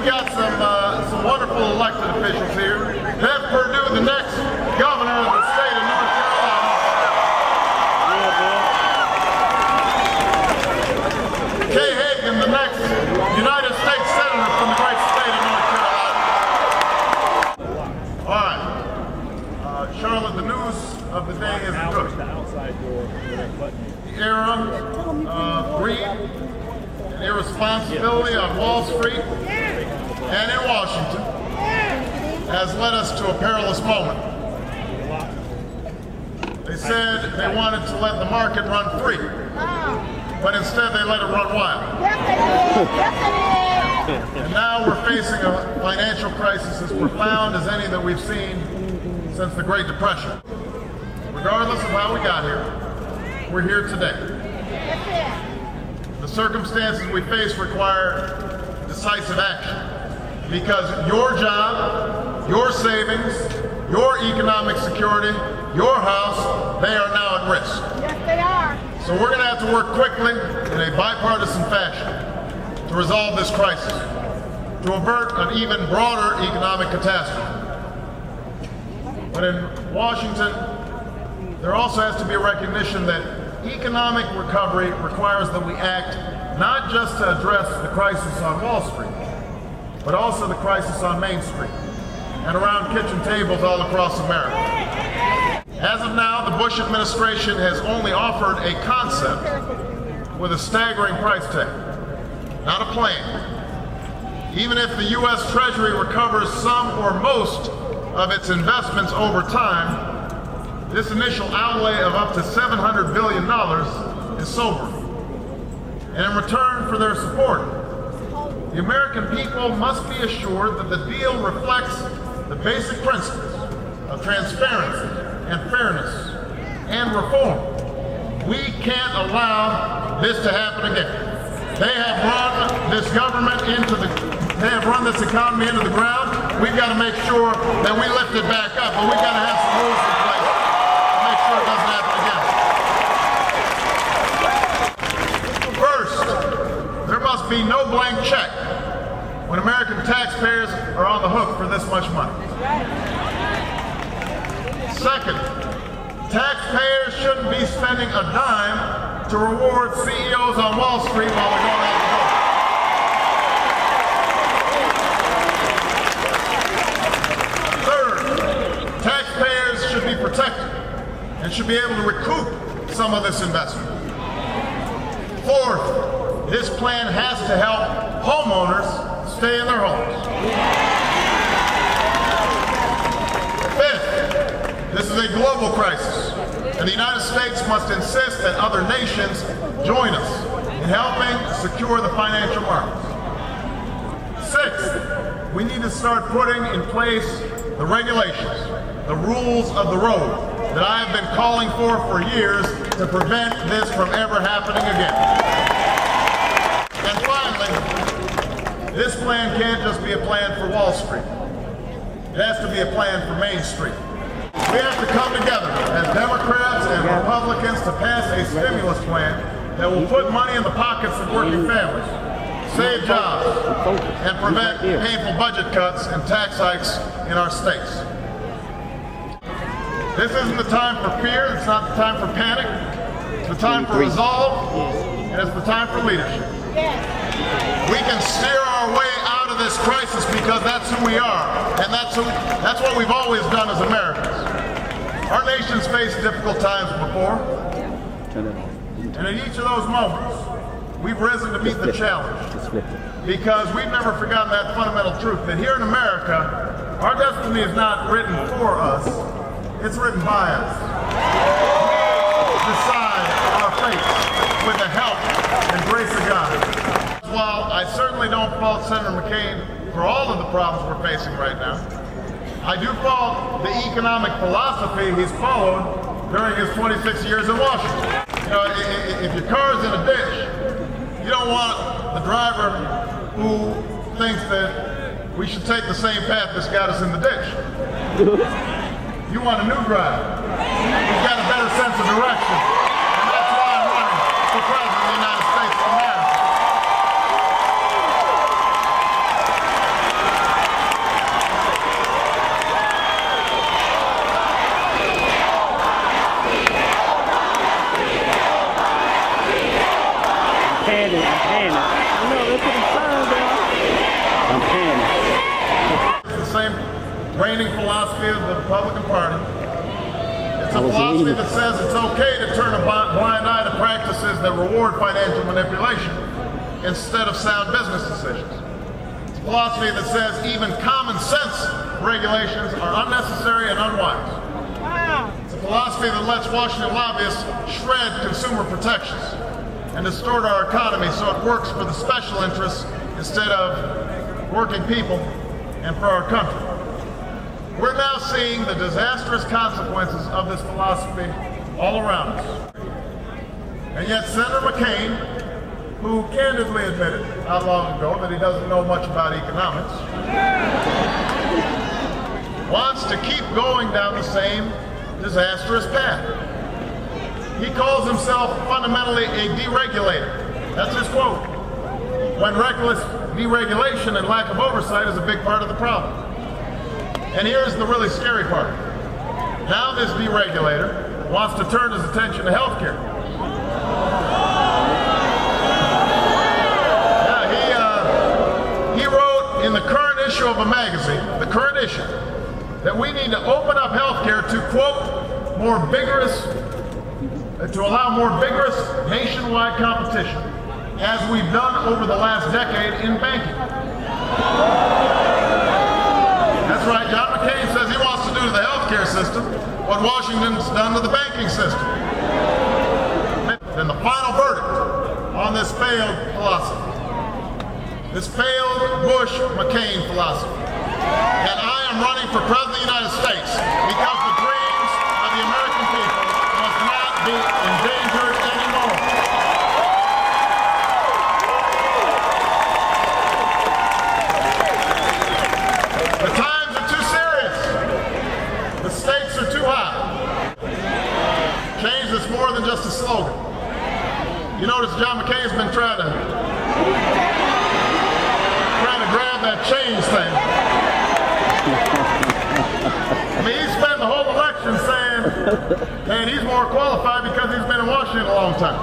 we've got some wonderful elected officials here. Bev Perdue, the next governor of the state of North Carolina. Kay Hagan, the next United States Senator from the great state of North Carolina. All right. Charlotte, the news of the day is good. The era of greed and irresponsibility on Wall Street and in Washington has led us to a perilous moment. They said they wanted to let the market run free, but instead they let it run wild. And now we're facing a financial crisis as profound as any that we've seen since the Great Depression. Regardless of how we got here, we're here today. The circumstances we face require decisive action because your job, your savings, your economic security, your house, they are now at risk. Yes, they are. So we're going to have to work quickly in a bipartisan fashion to resolve this crisis, to avert an even broader economic catastrophe. But in Washington, there also has to be a recognition that economic recovery requires that we act not just to address the crisis on Wall Street, but also the crisis on Main Street and around kitchen tables all across America. As of now, the Bush administration has only offered a concept with a staggering price tag, not a plan. Even if the U.S. Treasury recovers some or most of its investments over time, this initial outlay of up to $700 billion is sobering. And in return for their support, the American people must be assured that the deal reflects the basic principles of transparency and fairness and reform. We can't allow this to happen again. They have run this government they have run this economy into the ground. We've got to make sure that we lift it back up, but we've got to have some rules in place to make sure it doesn't happen again. First, there must be no blank check when American taxpayers are on the hook for this much money. Second, taxpayers shouldn't be spending a dime to reward CEOs on Wall Street while they're going out the door. Taxpayers should be protected and should be able to recoup some of this investment. Fourth, this plan has to help homeowners stay in their homes. Fifth, this is a global crisis, and the United States must insist that other nations join us in helping secure the financial markets. Sixth, we need to start putting in place the regulations, the rules of the road that I have been calling for years to prevent this from ever happening again. And finally, this plan can't just be a plan for Wall Street. It has to be a plan for Main Street. We have to come together as Democrats and Republicans to pass a stimulus plan that will put money in the pockets of working families, save jobs, and prevent painful budget cuts and tax hikes in our states. This isn't the time for fear, it's not the time for panic, it's the time for resolve, and it's the time for leadership. We can steer our way out of this crisis because that's who we are, and that's what we've always done as Americans. Our nation's faced difficult times before, and in each of those moments, we've risen to meet the challenge because we've never forgotten that fundamental truth that here in America, our destiny is not written for us, it's written by us. We decide our fate with the help and grace of God. While I certainly don't fault Senator McCain for all of the problems we're facing right now, I do fault the economic philosophy he's followed during his 26 years in Washington. You know, if your car's in a ditch, you don't want the driver who thinks that we should take the same path that's got us in the ditch. You want a new driver who's got a better sense of direction. And that's why I'm running for President of the United States of America. reigning philosophy of the Republican Party. It's a philosophy that says it's okay to turn a blind eye to practices that reward financial manipulation instead of sound business decisions. It's a philosophy that says even common sense regulations are unnecessary and unwise. It's a philosophy that lets Washington lobbyists shred consumer protections and distort our economy so it works for the special interests instead of working people and for our country. We're now seeing the disastrous consequences of this philosophy all around us. And yet Senator McCain, who candidly admitted not long ago that he doesn't know much about economics, wants to keep going down the same disastrous path. He calls himself fundamentally a deregulator. That's his quote. When reckless deregulation and lack of oversight is a big part of the problem. And here's the really scary part. Now this deregulator wants to turn his attention to healthcare. Yeah, he wrote in the current issue of a magazine, the current issue, that we need to open up healthcare to, quote, to allow more vigorous nationwide competition, as we've done over the last decade in banking. That's right, John McCain says he wants to do to the healthcare system what Washington's done to the banking system. And the final verdict on this failed philosophy, this failed Bush-McCain philosophy. And I am running for President of the United States because the dreams of the American people must not be endangered anymore. The times are too serious. The stakes are too high. Change is more than just a slogan. You notice John McCain's been trying to grab that change thing. I mean, he spent the whole election saying that he's more qualified because he's been in Washington a long time.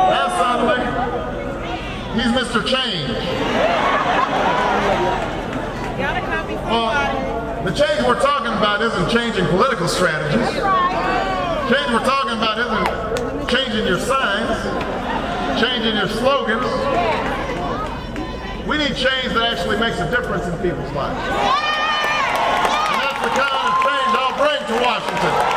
Now suddenly, he's Mr. Change. Well, the change we're talking about isn't changing political strategies. Change we're talking about isn't changing your signs, changing your slogans. We need change that actually makes a difference in people's lives. And that's the kind of change I'll bring to Washington.